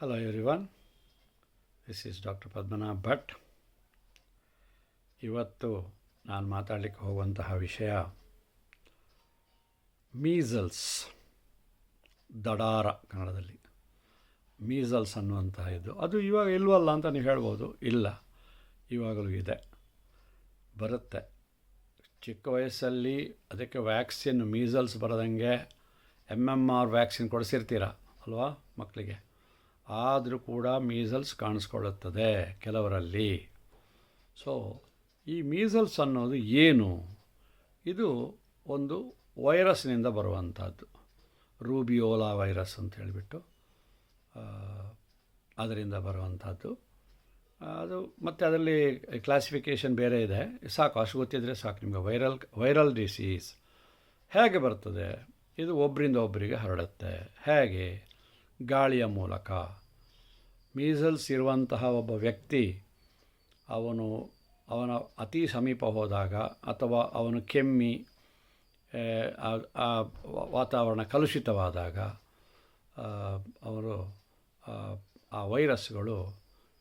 Hello everyone, this is Dr. Padmanabh Bhatt. ಇವತ್ತು ನಾನು ಮಾತಾಡಲಿಕ್ಕೆ ಹೋಗುವಂತಹ ವಿಷಯ ಮೀಸಲ್ಸ್, ದಡಾರ ಕನ್ನಡದಲ್ಲಿ. ಮೀಸಲ್ಸ್ ಅನ್ನುವಂತಹ ಇದು ಅದು ಇವಾಗ ಇಲ್ವಲ್ಲ ಅಂತ ನೀವು ಹೇಳ್ಬೋದು. ಇಲ್ಲ, ಇವಾಗಲೂ ಇದೆ, ಬರುತ್ತೆ. ಚಿಕ್ಕ ವಯಸ್ಸಲ್ಲಿ ಅದಕ್ಕೆ ವ್ಯಾಕ್ಸಿನ್, ಮೀಸಲ್ಸ್ ಬರದಂಗೆ MMR ವ್ಯಾಕ್ಸಿನ್ ಕೊಡಿಸಿರ್ತೀರ ಅಲ್ವಾ ಮಕ್ಕಳಿಗೆ. ಆದರೂ ಕೂಡ ಮೀಸಲ್ಸ್ ಕಾಣಿಸ್ಕೊಳ್ಳುತ್ತದೆ ಕೆಲವರಲ್ಲಿ. ಸೊ ಈ ಮೀಸಲ್ಸ್ ಅನ್ನೋದು ಏನು? ಇದು ಒಂದು ವೈರಸ್ನಿಂದ ಬರುವಂಥದ್ದು, ರೂಬಿಯೋಲಾ ವೈರಸ್ ಅಂತ ಹೇಳಿಬಿಟ್ಟು ಅದರಿಂದ ಬರುವಂಥದ್ದು. ಅದು ಮತ್ತು ಅದರಲ್ಲಿ ಕ್ಲಾಸಿಫಿಕೇಷನ್ ಬೇರೆ ಇದೆ. ಸಾಕು, ಅಷ್ಟು ಗೊತ್ತಿದ್ದರೆ ಸಾಕು ನಿಮಗೆ. ವೈರಲ್ ಡಿಸೀಸ್ ಹೇಗೆ ಬರ್ತದೆ? ಇದು ಒಬ್ಬರಿಂದ ಒಬ್ಬರಿಗೆ ಹರಡುತ್ತೆ. ಹೇಗೆ? ಗಾಳಿಯ ಮೂಲಕ. ಮೀಸಲ್ಸ್ ಇರುವಂತಹ ಒಬ್ಬ ವ್ಯಕ್ತಿ ಅವನ ಅತಿ ಸಮೀಪ ಹೋದಾಗ ಅಥವಾ ಅವನು ಕೆಮ್ಮಿ ಆ ವಾತಾವರಣ ಕಲುಷಿತವಾದಾಗ ಆ ವೈರಸ್ಗಳು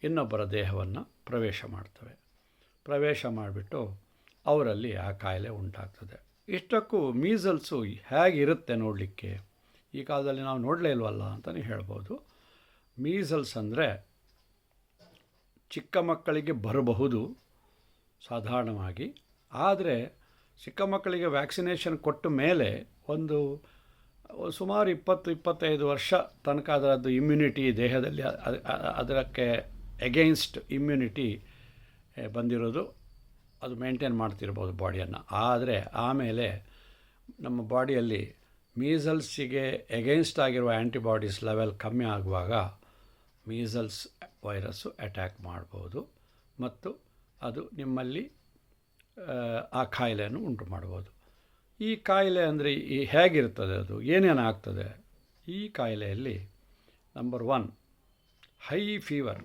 ಇನ್ನೊಬ್ಬರ ದೇಹವನ್ನು ಪ್ರವೇಶ ಮಾಡ್ತವೆ. ಪ್ರವೇಶ ಮಾಡಿಬಿಟ್ಟು ಅವರಲ್ಲಿ ಆ ಕಾಯಿಲೆ ಉಂಟಾಗ್ತದೆ. ಇಷ್ಟಕ್ಕೂ ಮೀಸಲ್ಸು ಹೇಗಿರುತ್ತೆ ನೋಡಲಿಕ್ಕೆ? ಈ ಕಾಲದಲ್ಲಿ ನಾವು ನೋಡಲೇ ಇಲ್ವಲ್ಲ ಅಂತಲೇ ಹೇಳ್ಬೋದು. ಮೀಸಲ್ಸ್ ಅಂದರೆ ಚಿಕ್ಕ ಮಕ್ಕಳಿಗೆ ಬರಬಹುದು ಸಾಧಾರಣವಾಗಿ. ಆದರೆ ಚಿಕ್ಕ ಮಕ್ಕಳಿಗೆ ವ್ಯಾಕ್ಸಿನೇಷನ್ ಕೊಟ್ಟ ಮೇಲೆ ಒಂದು ಸುಮಾರು 20-25 ವರ್ಷ ತನಕ ಅದರದ್ದು ಇಮ್ಯುನಿಟಿ ದೇಹದಲ್ಲಿ, ಅದಕ್ಕೆ ಎಗೈನ್ಸ್ಟ್ ಇಮ್ಯುನಿಟಿ ಬಂದಿರೋದು, ಅದು ಮೇಂಟೈನ್ ಮಾಡ್ತಿರ್ಬೋದು ಬಾಡಿಯನ್ನು. ಆದರೆ ಆಮೇಲೆ ನಮ್ಮ ಬಾಡಿಯಲ್ಲಿ ಮೀಸಲ್ಸಿಗೆ ಎಗೈನ್ಸ್ಟ್ ಆಗಿರುವ ಆ್ಯಂಟಿಬಾಡೀಸ್ ಲೆವೆಲ್ ಕಮ್ಮಿ ಆಗುವಾಗ ಮೀಸಲ್ಸ್ ವೈರಸ್ಸು ಅಟ್ಯಾಕ್ ಮಾಡ್ಬೋದು ಮತ್ತು ಅದು ನಿಮ್ಮಲ್ಲಿ ಆ ಕಾಯಿಲೆಯನ್ನು ಉಂಟು ಮಾಡ್ಬೋದು. ಈ ಕಾಯಿಲೆ ಅಂದರೆ ಹೇಗಿರ್ತದೆ? ಅದು ಏನೇನು ಆಗ್ತದೆ? ಈ ಕಾಯಿಲೆಯಲ್ಲಿ ನಂಬರ್ 1 ಹೈ ಫೀವರ್.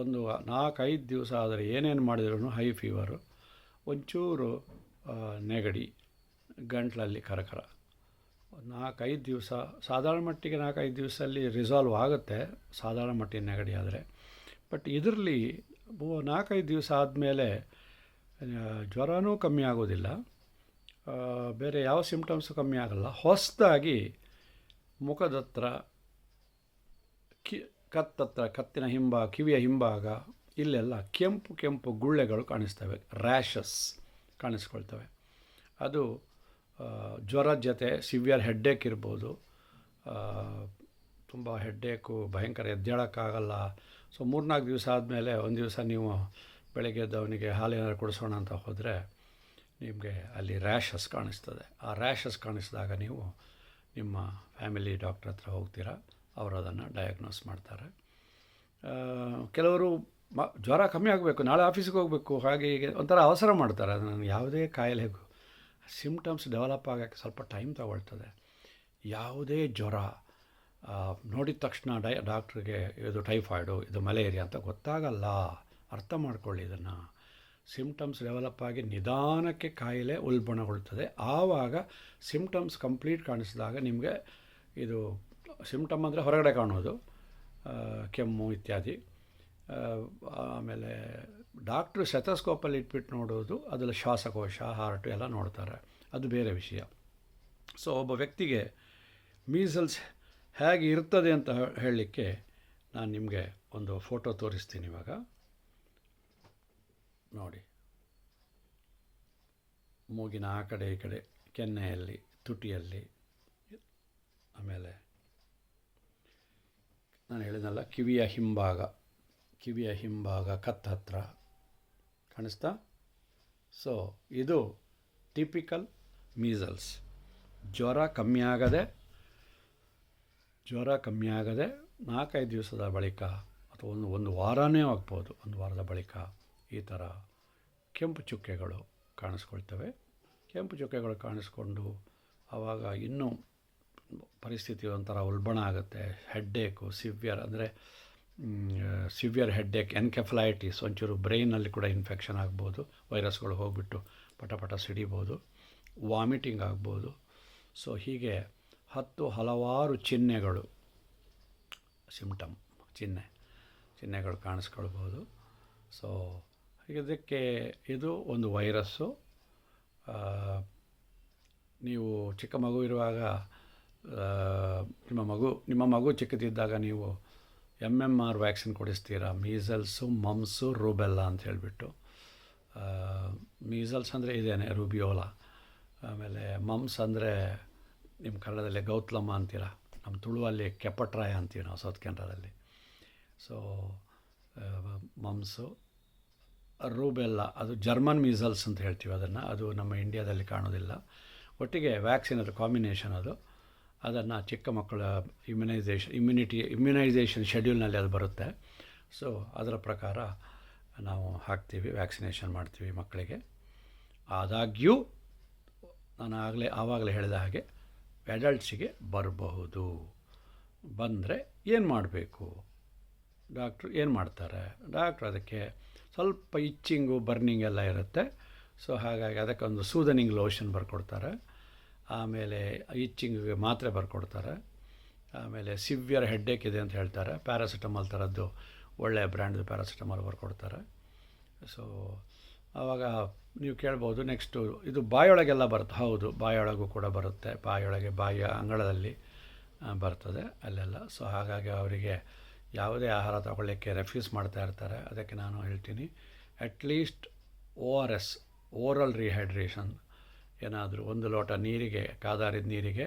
ಒಂದು 4-5 ದಿವಸ ಆದರೆ ಏನೇನು ಮಾಡಿದ್ರೂ ಹೈ ಫೀವರು, ಒಂಚೂರು ನೆಗಡಿ, ಗಂಟಲಲ್ಲಿ ಕರಕರ. 4-5 ದಿವಸ, ಸಾಧಾರಣ ಮಟ್ಟಿಗೆ 4-5 ದಿವಸದಲ್ಲಿ ರಿಸಾಲ್ವ್ ಆಗುತ್ತೆ ಸಾಧಾರಣ ಮಟ್ಟಿನ ನೆಗಡಿ ಆದರೆ. ಬಟ್ ಇದರಲ್ಲಿ 4-5 ದಿವಸ ಆದಮೇಲೆ ಜ್ವರನೂ ಕಮ್ಮಿ ಆಗೋದಿಲ್ಲ, ಬೇರೆ ಯಾವ ಸಿಮ್ಟಮ್ಸು ಕಮ್ಮಿ ಆಗಲ್ಲ. ಹೊಸದಾಗಿ ಮುಖದ ಹತ್ರ, ಕತ್ತಿನ ಹಿಂಭಾಗ, ಕಿವಿಯ ಹಿಂಭಾಗ ಇಲ್ಲೆಲ್ಲ ಕೆಂಪು ಗುಳ್ಳೆಗಳು ಕಾಣಿಸ್ತವೆ, ರ್ಯಾಷಸ್ ಕಾಣಿಸ್ಕೊಳ್ತವೆ. ಅದು ಜ್ವರದ ಜೊತೆ ಸಿವಿಯರ್ ಹೆಡ್ಡೇಕ್ ಇರ್ಬೋದು. ತುಂಬ ಹೆಡ್ಡೇಕು, ಭಯಂಕರ, ಎದ್ದೇಳೋಕ್ಕಾಗಲ್ಲ. ಸೊ 3-4 ದಿವಸ ಆದಮೇಲೆ ಒಂದು ದಿವಸ ನೀವು ಬೆಳಗ್ಗೆ ಎದ್ದವನಿಗೆ ಹಾಲೇನಾದ್ರು ಕುಡಿಸೋಣ ಅಂತ ಹೋದರೆ ನಿಮಗೆ ಅಲ್ಲಿ ರ್ಯಾಷಸ್ ಕಾಣಿಸ್ತದೆ. ಆ ರ್ಯಾಷಸ್ ಕಾಣಿಸಿದಾಗ ನೀವು ನಿಮ್ಮ ಫ್ಯಾಮಿಲಿ ಡಾಕ್ಟ್ರ್ ಹತ್ರ ಹೋಗ್ತೀರಾ, ಅವರು ಅದನ್ನು ಡಯಾಗ್ನೋಸ್ ಮಾಡ್ತಾರೆ. ಕೆಲವರು ಜ್ವರ ಕಮ್ಮಿ ಆಗಬೇಕು, ನಾಳೆ ಆಫೀಸಿಗೆ ಹೋಗಬೇಕು, ಹಾಗೆ ಹೀಗೆ ಒಂಥರ ಅವಸರ ಮಾಡ್ತಾರೆ. ಅದು ನನಗೆ ಯಾವುದೇ ಕಾಯಿಲೆಗೂ ಸಿಮ್ಟಮ್ಸ್ ಡೆವಲಪ್ ಆಗೋಕ್ಕೆ ಸ್ವಲ್ಪ ಟೈಮ್ ತಗೊಳ್ತದೆ. ಯಾವುದೇ ಜ್ವರ ನೋಡಿದ ತಕ್ಷಣ ಡಾಕ್ಟ್ರಿಗೆ ಇದು ಟೈಫಾಯ್ಡು, ಇದು ಮಲೇರಿಯಾ ಅಂತ ಗೊತ್ತಾಗಲ್ಲ. ಅರ್ಥ ಮಾಡ್ಕೊಳ್ಳಿ ಇದನ್ನು. ಸಿಮ್ಟಮ್ಸ್ ಡೆವಲಪ್ ಆಗಿ ನಿಧಾನಕ್ಕೆ ಕಾಯಿಲೆ ಉಲ್ಬಣಗೊಳ್ತದೆ. ಆವಾಗ ಸಿಮ್ಟಮ್ಸ್ ಕಂಪ್ಲೀಟ್ ಕಾಣಿಸಿದಾಗ ನಿಮಗೆ ಇದು ಸಿಮ್ಟಮ್ ಅಂದರೆ ಹೊರಗಡೆ ಕಾಣೋದು, ಕೆಮ್ಮು ಇತ್ಯಾದಿ. ಆಮೇಲೆ ಡಾಕ್ಟ್ರು ಸೆಥೋಸ್ಕೋಪಲ್ಲಿ ಇಟ್ಬಿಟ್ಟು ನೋಡೋದು, ಅದರಲ್ಲಿ ಶ್ವಾಸಕೋಶ, ಹಾರ್ಟು ಎಲ್ಲ ನೋಡ್ತಾರೆ, ಅದು ಬೇರೆ ವಿಷಯ. ಸೊ ಒಬ್ಬ ವ್ಯಕ್ತಿಗೆ ಮೀಸಲ್ಸ್ ಹೇಗೆ ಇರ್ತದೆ ಅಂತ ಹೇಳಲಿಕ್ಕೆ ನಾನು ನಿಮಗೆ ಒಂದು ಫೋಟೋ ತೋರಿಸ್ತೀನಿ ಇವಾಗ. ನೋಡಿ, ಮೂಗಿನ ಆ ಕಡೆ ಈ ಕಡೆ, ಕೆನ್ನೆಯಲ್ಲಿ, ತುಟಿಯಲ್ಲಿ, ಆಮೇಲೆ ನಾನು ಹೇಳಿದ್ನಲ್ಲ ಕಿವಿಯ ಹಿಂಭಾಗ ಕತ್ತ ಹತ್ರ ಕಾಣಿಸ್ತಾ. ಸೊ ಇದು ಟಿಪಿಕಲ್ ಮೀಸಲ್ಸ್. ಜ್ವರ ಕಮ್ಮಿ ಆಗದೆ 4-5 ದಿವಸದ ಬಳಿಕ ಅಥವಾ ಒಂದು ವಾರನೇ ಆಗ್ಬೋದು, ಒಂದು ವಾರದ ಬಳಿಕ ಈ ಥರ ಕೆಂಪು ಚುಕ್ಕೆಗಳು ಕಾಣಿಸ್ಕೊಳ್ತವೆ. ಕೆಂಪು ಚುಕ್ಕೆಗಳು ಕಾಣಿಸ್ಕೊಂಡು ಆವಾಗ ಇನ್ನೂ ಪರಿಸ್ಥಿತಿ ಒಂಥರ ಉಲ್ಬಣ ಆಗುತ್ತೆ. ಹೆಡ್ಡೇಕು, ಸಿವಿಯರ್ ಹೆಡ್ಡೇಕ್, ಎನ್ಕೆಫಲೈಟಿಸ್, ಒಂಚೂರು ಬ್ರೈನಲ್ಲಿ ಕೂಡ ಇನ್ಫೆಕ್ಷನ್ ಆಗ್ಬೋದು, ವೈರಸ್ಗಳು ಹೋಗಿಬಿಟ್ಟು ಪಟ ಸಿಡಿಬೋದು, ವಾಮಿಟಿಂಗ್ ಆಗ್ಬೋದು. ಸೊ ಹೀಗೆ ಹಲವಾರು ಚಿಹ್ನೆಗಳು, ಸಿಮ್ಟಮ್ ಚಿಹ್ನೆಗಳು ಕಾಣಿಸ್ಕೊಳ್ಬೋದು. ಸೊ ಇದಕ್ಕೆ ಇದು ಒಂದು ವೈರಸ್ಸು. ನೀವು ಚಿಕ್ಕ ಮಗು ಇರುವಾಗ ನಿಮ್ಮ ಮಗು ಚಿಕ್ಕದಿದ್ದಾಗ ನೀವು MMR ವ್ಯಾಕ್ಸಿನ್ ಕೊಡಿಸ್ತೀರಾ, ಮೀಸಲ್ಸು, ಮಮ್ಸು, ರೂಬೆಲ್ಲಾ ಅಂತ ಹೇಳಿಬಿಟ್ಟು. ಮೀಸಲ್ಸ್ ಅಂದರೆ ಇದೇನೆ ರೂಬಿಯೋಲಾ. ಆಮೇಲೆ ಮಮ್ಸ್ ಅಂದರೆ ನಿಮ್ಮ ಕನ್ನಡದಲ್ಲಿ ಗೌತ್ಲಮ್ಮ ಅಂತೀರ, ನಮ್ಮ ತುಳುವಲ್ಲಿ ಕೆಪ್ಪಟ್ರಾಯ ಅಂತೀವಿ ನಾವು ಸೌತ್ ಕೆನಡಾದಲ್ಲಿ. ಸೊ ಮಮ್ಸು, ರೂಬೆಲ್ಲಾ ಅದು ಜರ್ಮನ್ ಮೀಸಲ್ಸ್ ಅಂತ ಹೇಳ್ತೀವಿ ಅದನ್ನು. ಅದು ನಮ್ಮ ಇಂಡಿಯಾದಲ್ಲಿ ಕಾಣೋದಿಲ್ಲ. ಒಟ್ಟಿಗೆ ವ್ಯಾಕ್ಸಿನ್ ಅದು ಕಾಂಬಿನೇಷನ್ ಅದು. ಅದನ್ನು ಚಿಕ್ಕ ಮಕ್ಕಳ ಇಮ್ಯುನೈಸೇಷನ್ ಶೆಡ್ಯೂಲ್ನಲ್ಲಿ ಅದು ಬರುತ್ತೆ. ಸೊ ಅದರ ಪ್ರಕಾರ ನಾವು ಹಾಕ್ತೀವಿ, ವ್ಯಾಕ್ಸಿನೇಷನ್ ಮಾಡ್ತೀವಿ ಮಕ್ಕಳಿಗೆ. ಆದಾಗ್ಯೂ ನಾನು ಆವಾಗಲೇ ಹೇಳಿದ ಹಾಗೆ ಅಡಲ್ಟ್ಸಿಗೆ ಬರಬಹುದು. ಬಂದರೆ ಏನು ಮಾಡಬೇಕು? ಡಾಕ್ಟ್ರು ಏನು ಮಾಡ್ತಾರೆ? ಡಾಕ್ಟ್ರು ಅದಕ್ಕೆ ಸ್ವಲ್ಪ ಇಚ್ಚಿಂಗು, ಬರ್ನಿಂಗ್ ಎಲ್ಲ ಇರುತ್ತೆ. ಸೊ ಹಾಗಾಗಿ ಅದಕ್ಕೊಂದು ಸೂದನಿಂಗ್ ಲೋಷನ್ ಬರ್ಕೊಡ್ತಾರೆ. ಆಮೇಲೆ ಇಚ್ಚಿಂಗಿಗೆ ಮಾತ್ರೆ ಬರ್ಕೊಡ್ತಾರೆ. ಆಮೇಲೆ ಸಿವಿಯರ್ ಹೆಡ್ಡೇಕ್ ಇದೆ ಅಂತ ಹೇಳ್ತಾರೆ, ಪ್ಯಾರಾಸಿಟಮಾಲ್ ಥರದ್ದು ಒಳ್ಳೆಯ ಬ್ರ್ಯಾಂಡ್ದು ಪ್ಯಾರಾಸಿಟಮಾಲ್ ಬರ್ಕೊಡ್ತಾರೆ. ಸೊ ಆವಾಗ ನೀವು ಕೇಳ್ಬೋದು, ನೆಕ್ಸ್ಟು ಇದು ಬಾಯೊಳಗೆಲ್ಲ ಬರುತ್ತೆ. ಹೌದು, ಬಾಯೊಳಗೂ ಕೂಡ ಬರುತ್ತೆ. ಬಾಯಿಯ ಅಂಗಳದಲ್ಲಿ ಬರ್ತದೆ ಅಲ್ಲೆಲ್ಲ. ಸೊ ಹಾಗಾಗಿ ಅವರಿಗೆ ಯಾವುದೇ ಆಹಾರ ತಗೊಳ್ಳಿಕ್ಕೆ ರೆಫ್ಯೂಸ್ ಮಾಡ್ತಾ ಇರ್ತಾರೆ. ಅದಕ್ಕೆ ನಾನು ಹೇಳ್ತೀನಿ, ಅಟ್ಲೀಸ್ಟ್ ORS, ಓರಲ್ ರಿಹೈಡ್ರೇಷನ್, ಏನಾದರೂ 1 ಲೋಟ ನೀರಿಗೆ, ಕಾದಾರಿದ ನೀರಿಗೆ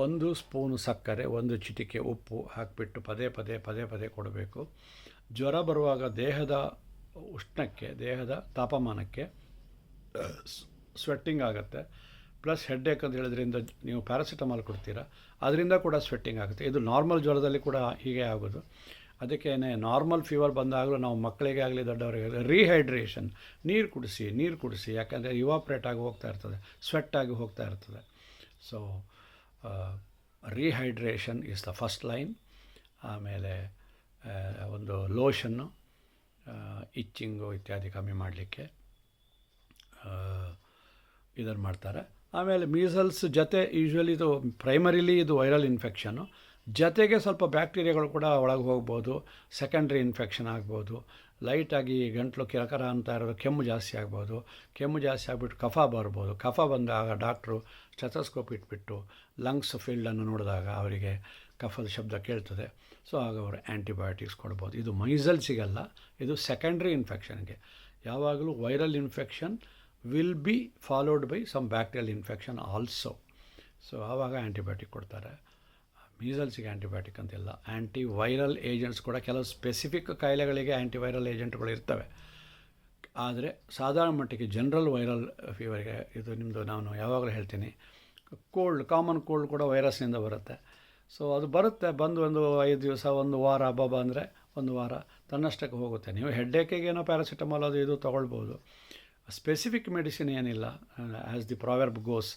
1 ಸ್ಪೂನು ಸಕ್ಕರೆ, 1 ಚಿಟಿಕೆ ಉಪ್ಪು ಹಾಕಿಬಿಟ್ಟು ಪದೇ ಪದೇ ಕೊಡಬೇಕು. ಜ್ವರ ಬರುವಾಗ ದೇಹದ ಉಷ್ಣಕ್ಕೆ, ದೇಹದ ತಾಪಮಾನಕ್ಕೆ ಸ್ವೆಟ್ಟಿಂಗ್ ಆಗುತ್ತೆ. ಪ್ಲಸ್ ಹೆಡ್ಡೇಕ್ ಅಂತ ಹೇಳಿದ್ರಿಂದ ನೀವು ಪ್ಯಾರಾಸಿಟಮಾಲ್ ಕೊಡ್ತೀರಾ, ಅದರಿಂದ ಕೂಡ ಸ್ವೆಟ್ಟಿಂಗ್ ಆಗುತ್ತೆ. ಇದು ನಾರ್ಮಲ್ ಜ್ವರದಲ್ಲಿ ಕೂಡ ಹೀಗೆ ಆಗೋದು. ಅದಕ್ಕೇ ನಾರ್ಮಲ್ ಫೀವರ್ ಬಂದಾಗಲೂ ನಾವು ಮಕ್ಕಳಿಗೆ ಆಗಲಿ ದೊಡ್ಡವರಿಗೆ ರೀಹೈಡ್ರೇಷನ್, ನೀರು ಕುಡಿಸಿ. ಯಾಕಂದರೆ ಇವಾಪ್ರೇಟ್ ಆಗಿ ಹೋಗ್ತಾ ಇರ್ತದೆ, ಸ್ವೆಟ್ ಆಗಿ ಹೋಗ್ತಾ ಇರ್ತದೆ. So rehydration is the first line. ಆಮೇಲೆ ಒಂದು ಲೋಷನ್ನು, ಇಚ್ಚಿಂಗು ಇತ್ಯಾದಿ ಕಮ್ಮಿ ಮಾಡಲಿಕ್ಕೆ ಇದನ್ನು ಮಾಡ್ತಾರೆ. ಆಮೇಲೆ ಮೀಸಲ್ಸ್ ಜೊತೆ ಯೂಶ್ವಲಿ ಇದು ಪ್ರೈಮರಿಲಿ ಇದು ವೈರಲ್ ಇನ್ಫೆಕ್ಷನ್ನು, ಜೊತೆಗೆ ಸ್ವಲ್ಪ ಬ್ಯಾಕ್ಟೀರಿಯಾಗಳು ಕೂಡ ಒಳಗೆ ಹೋಗ್ಬೋದು, ಸೆಕೆಂಡ್ರಿ ಇನ್ಫೆಕ್ಷನ್ ಆಗ್ಬೋದು. ಲೈಟಾಗಿ ಗಂಟಲು ಕಿರಕರ ಅಂತ ಇರೋದು, ಕೆಮ್ಮು ಜಾಸ್ತಿ ಆಗ್ಬೋದು. ಕೆಮ್ಮು ಜಾಸ್ತಿ ಆಗಿಬಿಟ್ಟು ಕಫ ಬರ್ಬೋದು. ಕಫ ಬಂದಾಗ ಡಾಕ್ಟ್ರು ಸ್ಟೆಥೋಸ್ಕೋಪ್ ಇಟ್ಬಿಟ್ಟು ಲಂಗ್ಸ್ ಫೀಲ್ಡನ್ನು ನೋಡಿದಾಗ ಅವರಿಗೆ ಕಫದ ಶಬ್ದ ಕೇಳ್ತದೆ. ಸೊ ಆಗ ಅವರು ಆ್ಯಂಟಿಬಯೋಟಿಕ್ಸ್ ಕೊಡ್ಬೋದು. ಇದು ಮೈಸಲ್ಸಿಗಲ್ಲ, ಇದು ಸೆಕೆಂಡ್ರಿ ಇನ್ಫೆಕ್ಷನ್ಗೆ. ಯಾವಾಗಲೂ viral infection will be followed by some bacterial infection also. So ಆವಾಗ ಆ್ಯಂಟಿಬಯೋಟಿಕ್ ಕೊಡ್ತಾರೆ. ಮೀಸಲ್ಸಿಗೆ ಆ್ಯಂಟಿಬಯೋಟಿಕ್ ಅಂತಿಲ್ಲ. ಆ್ಯಂಟಿವೈರಲ್ ಏಜೆಂಟ್ಸ್ ಕೂಡ ಕೆಲವು ಸ್ಪೆಸಿಫಿಕ್ ಕಾಯಿಲೆಗಳಿಗೆ ಆ್ಯಂಟಿವೈರಲ್ ಏಜೆಂಟ್ಗಳು ಇರ್ತವೆ. ಆದರೆ ಸಾಧಾರಣ ಮಟ್ಟಿಗೆ ಜನರಲ್ ವೈರಲ್ ಫೀವರ್ಗೆ ಇದು ನಿಮ್ಮದು ನಾನು ಯಾವಾಗಲೂ ಹೇಳ್ತೀನಿ, ಕಾಮನ್ ಕೋಲ್ಡ್ ಕೂಡ ವೈರಸ್ನಿಂದ ಬರುತ್ತೆ. ಸೊ ಅದು ಬರುತ್ತೆ, ಬಂದು ಒಂದು 5 ದಿವಸ, 1 ವಾರ, ಹಬ್ಬ ಅಂದರೆ 1 ವಾರ ತನ್ನಷ್ಟಕ್ಕೆ ಹೋಗುತ್ತೆ. ನೀವು ಹೆಡ್ಡೇಕಿಗೆ ಏನೋ ಪ್ಯಾರಾಸಿಟಮಾಲ್ ಅದು ಇದು ತೊಗೊಳ್ಬೋದು. ಸ್ಪೆಸಿಫಿಕ್ ಮೆಡಿಸಿನ್ ಏನಿಲ್ಲ. ಆ್ಯಸ್ ದಿ ಪ್ರಾವೆರ್ಬ್ ಗೋಸ್,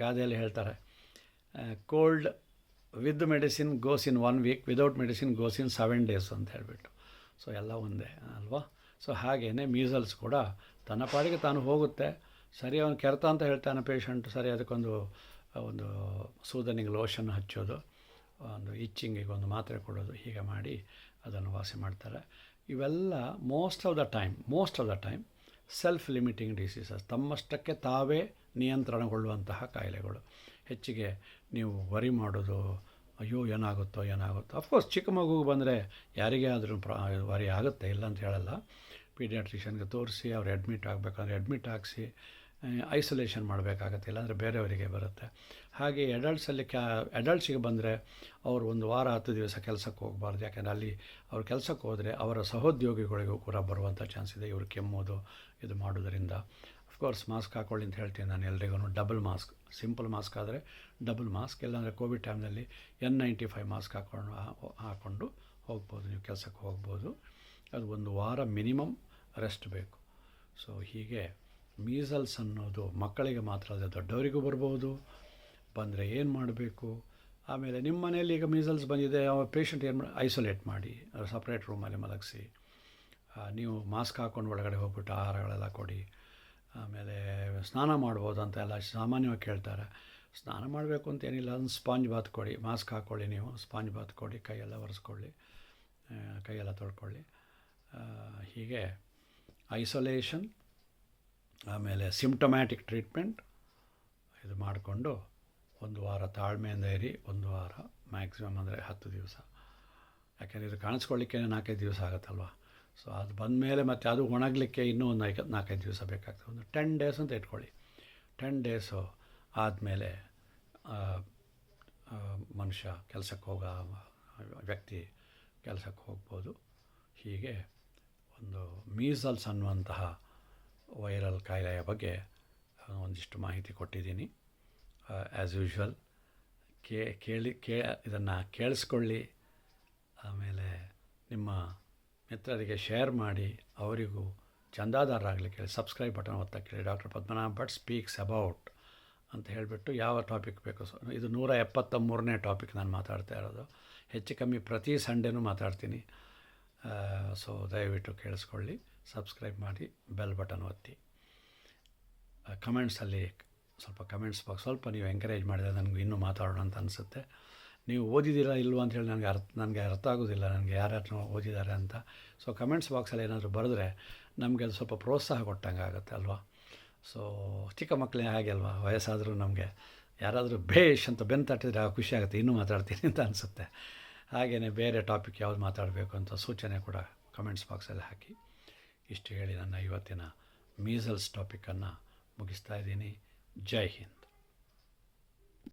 ಗಾದೆಯಲ್ಲಿ ಹೇಳ್ತಾರೆ, cold with medicine goes in 1 week, without medicine goes in 7 days ಅಂತ ಹೇಳಿಬಿಟ್ಟು. ಸೊ ಎಲ್ಲ ಒಂದೇ ಅಲ್ವಾ? ಸೊ ಹಾಗೆಯೇ ಮೀಸಲ್ಸ್ ಕೂಡ ತನ್ನ ಪಾಡಿಗೆ ತಾನು ಹೋಗುತ್ತೆ. ಸರಿ, ಅವನು ಕೆರೆತ ಅಂತ ಹೇಳ್ತಾನೆ ಪೇಷಂಟ್, ಸರಿ ಅದಕ್ಕೊಂದು ಸೂದನಿಂಗ್ ಲೋಷನ್ ಹಚ್ಚೋದು, ಒಂದು ಇಚ್ಚಿಂಗಿಗೆ ಒಂದು ಮಾತ್ರೆ ಕೊಡೋದು, ಹೀಗೆ ಮಾಡಿ ಅದನ್ನು ವಾಸಿ ಮಾಡ್ತಾರೆ. ಇವೆಲ್ಲ most of the time self limiting diseases, ತಮ್ಮಷ್ಟಕ್ಕೆ ತಾವೇ ನಿಯಂತ್ರಣಗೊಳ್ಳುವಂತಹ ಕಾಯಿಲೆಗಳು. ಹೆಚ್ಚಿಗೆ ನೀವು ವರಿ ಮಾಡೋದು, ಅಯ್ಯೋ ಏನಾಗುತ್ತೋ. ಅಫ್ಕೋರ್ಸ್ ಚಿಕ್ಕ ಮಗುಗೆ ಬಂದರೆ ಯಾರಿಗೇ ಆದರೂ ವರಿ ಆಗುತ್ತೆ, ಇಲ್ಲ ಅಂತ ಹೇಳಲ್ಲ. ಪೀಡಿಯಾಟ್ರಿಷನ್ಗೆ ತೋರಿಸಿ ಅವ್ರು ಅಡ್ಮಿಟ್ ಆಗಬೇಕಂದ್ರೆ ಅಡ್ಮಿಟ್ ಆಗಿಸಿ ಐಸೋಲೇಷನ್ ಮಾಡಬೇಕಾಗತ್ತೆ, ಇಲ್ಲಾಂದರೆ ಬೇರೆಯವರಿಗೆ ಬರುತ್ತೆ. ಹಾಗೆ ಅಡಲ್ಟ್ಸಿಗೆ ಬಂದರೆ ಅವರು 1 ವಾರ 10 ದಿವಸ ಕೆಲಸಕ್ಕೆ ಹೋಗಬಾರ್ದು. ಯಾಕೆಂದರೆ ಅಲ್ಲಿ ಅವ್ರು ಕೆಲಸಕ್ಕೆ ಹೋದರೆ ಅವರ ಸಹೋದ್ಯೋಗಿಗಳಿಗೂ ಕೂಡ ಬರುವಂಥ ಚಾನ್ಸ್ ಇದೆ. ಇವರು ಕೆಮ್ಮೋದು ಇದು ಮಾಡೋದರಿಂದ. ಅಫ್ಕೋರ್ಸ್ ಮಾಸ್ಕ್ ಹಾಕ್ಕೊಳ್ಳಿ ಅಂತ ಹೇಳ್ತೀನಿ ನಾನು ಎಲ್ರಿಗೂ. ಡಬಲ್ ಮಾಸ್ಕ್, ಸಿಂಪಲ್ ಮಾಸ್ಕ್ ಆದರೆ ಡಬಲ್ ಮಾಸ್ಕ್, ಇಲ್ಲಾಂದರೆ ಕೋವಿಡ್ ಟೈಮ್ನಲ್ಲಿ N95 ಮಾಸ್ಕ್ ಹಾಕ್ಕೊಂಡು ಹೋಗ್ಬೋದು, ನೀವು ಕೆಲಸಕ್ಕೆ ಹೋಗ್ಬೋದು. ಅದು 1 ವಾರ ಮಿನಿಮಮ್ ರೆಸ್ಟ್ ಬೇಕು. ಸೊ ಹೀಗೆ ಮೀಸಲ್ಸ್ ಅನ್ನೋದು ಮಕ್ಕಳಿಗೆ ಮಾತ್ರ ಅಲ್ಲದೆ ದೊಡ್ಡವರಿಗೂ ಬರ್ಬೋದು. ಬಂದರೆ ಏನು ಮಾಡಬೇಕು? ಆಮೇಲೆ ನಿಮ್ಮ ಮನೆಯಲ್ಲಿ ಈಗ ಮೀಸಲ್ಸ್ ಬಂದಿದೆ, ಪೇಷಂಟ್ ಏನು ಐಸೋಲೇಟ್ ಮಾಡಿ, ಸಪ್ರೇಟ್ ರೂಮಲ್ಲಿ ಮಲಗಿಸಿ, ನೀವು ಮಾಸ್ಕ್ ಹಾಕ್ಕೊಂಡು ಒಳಗಡೆ ಹೋಗ್ಬಿಟ್ಟು ಆಹಾರಗಳೆಲ್ಲ ಕೊಡಿ. ಆಮೇಲೆ ಸ್ನಾನ ಮಾಡ್ಬೋದು ಅಂತ ಎಲ್ಲ ಸಾಮಾನ್ಯವಾಗಿ ಕೇಳ್ತಾರೆ. ಸ್ನಾನ ಮಾಡಬೇಕು ಅಂತ ಏನಿಲ್ಲ, ಅದನ್ನು ಸ್ಪಾಂಜ್ ಬಾತ್ ಕೊಡಿ. ಮಾಸ್ಕ್ ಹಾಕ್ಕೊಳ್ಳಿ, ನೀವು ಸ್ಪಾಂಜ್ ಬಾತ್ ಕೊಡಿ, ಕೈಯೆಲ್ಲ ಒರೆಸ್ಕೊಳ್ಳಿ. ಕೈಯೆಲ್ಲ ತೊಳ್ಕೊಳ್ಳಿ. ಹೀಗೆ ಐಸೋಲೇಷನ್, ಆಮೇಲೆ ಸಿಂಪ್ಟಮ್ಯಾಟಿಕ್ ಟ್ರೀಟ್ಮೆಂಟ್ ಇದು ಮಾಡಿಕೊಂಡು 1 ವಾರ ತಾಳ್ಮೆಯಿಂದ ಇರಿ. 1 ವಾರ ಮ್ಯಾಕ್ಸಿಮಮ್ ಅಂದರೆ 10 ದಿವಸ. ಯಾಕೆಂದರೆ ಇದು ಕಾಣಿಸ್ಕೊಳ್ಳಿಕ್ಕೆ 4-5 ದಿವಸ ಆಗುತ್ತಲ್ವ. ಸೊ ಅದು ಬಂದಮೇಲೆ ಮತ್ತು ಅದು ಒಣಗಲಿಕ್ಕೆ ಇನ್ನೂ ಒಂದು 4-5 ದಿವಸ ಬೇಕಾಗ್ತದೆ. ಒಂದು 10 ಡೇಸ್ ಅಂತ ಇಟ್ಕೊಳ್ಳಿ. 10 ಡೇಸು ಆದಮೇಲೆ ಮನುಷ್ಯ ಕೆಲಸಕ್ಕೆ ವ್ಯಕ್ತಿ ಕೆಲಸಕ್ಕೆ ಹೋಗ್ಬೋದು. ಹೀಗೆ ಒಂದು ಮೀಸಲ್ಸ್ ಅನ್ನುವಂತಹ ವೈರಲ್ ಕಾಯಿಲೆಯ ಬಗ್ಗೆ ಒಂದಿಷ್ಟು ಮಾಹಿತಿ ಕೊಟ್ಟಿದ್ದೀನಿ. ಆ್ಯಸ್ ಯೂಶ್ವಲ್ ಇದನ್ನು ಕೇಳಿಸ್ಕೊಳ್ಳಿ. ಆಮೇಲೆ ನಿಮ್ಮ ಮಿತ್ರರಿಗೆ ಶೇರ್ ಮಾಡಿ, ಅವರಿಗೂ ಚಂದಾದಾರರಾಗಲಿಕ್ಕೆ ಹೇಳಿ. ಸಬ್ಸ್ಕ್ರೈಬ್ ಬಟನ್ ಒತ್ತಕ್ಕೆ ಹೇಳಿ. Doctor Padmanabh Bhat speaks about ಅಂತ ಹೇಳಿಬಿಟ್ಟು ಯಾವ ಟಾಪಿಕ್ ಬೇಕು. ಇದು 173ನೇ ಟಾಪಿಕ್ ನಾನು ಮಾತಾಡ್ತಾ ಇರೋದು. ಹೆಚ್ಚು ಕಮ್ಮಿ ಪ್ರತಿ ಸಂಡೇನೂ ಮಾತಾಡ್ತೀನಿ. ಸೊ ದಯವಿಟ್ಟು ಕೇಳಿಸ್ಕೊಳ್ಳಿ, ಸಬ್ಸ್ಕ್ರೈಬ್ ಮಾಡಿ, ಬೆಲ್ ಬಟನ್ ಒತ್ತಿ. ಕಮೆಂಟ್ಸಲ್ಲಿ ಸ್ವಲ್ಪ ಕಮೆಂಟ್ಸ್ ಬಾಕ್ಸ್ ಸ್ವಲ್ಪ ನೀವು ಎಂಕರೇಜ್ ಮಾಡಿದರೆ ನನಗೆ ಇನ್ನೂ ಮಾತಾಡೋಣ ಅಂತ ಅನಿಸುತ್ತೆ. ನೀವು ಓದಿದ್ದೀರಾ ಇಲ್ವ ಅಂಥೇಳಿ ನನಗೆ ಅರ್ಥ ಆಗೋದಿಲ್ಲ, ನನಗೆ ಯಾರ್ಯಾರು ಓದಿದ್ದಾರೆ ಅಂತ. ಸೊ ಕಮೆಂಟ್ಸ್ ಬಾಕ್ಸಲ್ಲಿ ಏನಾದರೂ ಬರೆದ್ರೆ ನಮಗೆ ಅದು ಸ್ವಲ್ಪ ಪ್ರೋತ್ಸಾಹ ಕೊಟ್ಟಂಗೆ ಆಗುತ್ತೆ ಅಲ್ವಾ. ಸೊ ಚಿಕ್ಕ ಮಕ್ಕಳೇ ಹಾಗೆ ಅಲ್ವಾ, ವಯಸ್ಸಾದರೂ ನಮಗೆ ಯಾರಾದರೂ ಭೇಷ್ ಅಂತ ಬೆನ್ನು ತಟ್ಟಿದ್ರೆ ಖುಷಿ ಆಗುತ್ತೆ, ಇನ್ನೂ ಮಾತಾಡ್ತೀನಿ ಅಂತ ಅನಿಸುತ್ತೆ. ಹಾಗೆಯೇ ಬೇರೆ ಟಾಪಿಕ್ ಯಾವ್ದು ಮಾತಾಡಬೇಕು ಅಂತ ಸೂಚನೆ ಕೂಡ ಕಮೆಂಟ್ಸ್ ಬಾಕ್ಸಲ್ಲಿ ಹಾಕಿ. ಇಷ್ಟು ಹೇಳಿ ನನ್ನ ಇವತ್ತಿನ ಮೀಸಲ್ಸ್ ಟಾಪಿಕನ್ನು ಮುಗಿಸ್ತಾ ಇದ್ದೀನಿ. ಜೈ ಹಿಂದ್.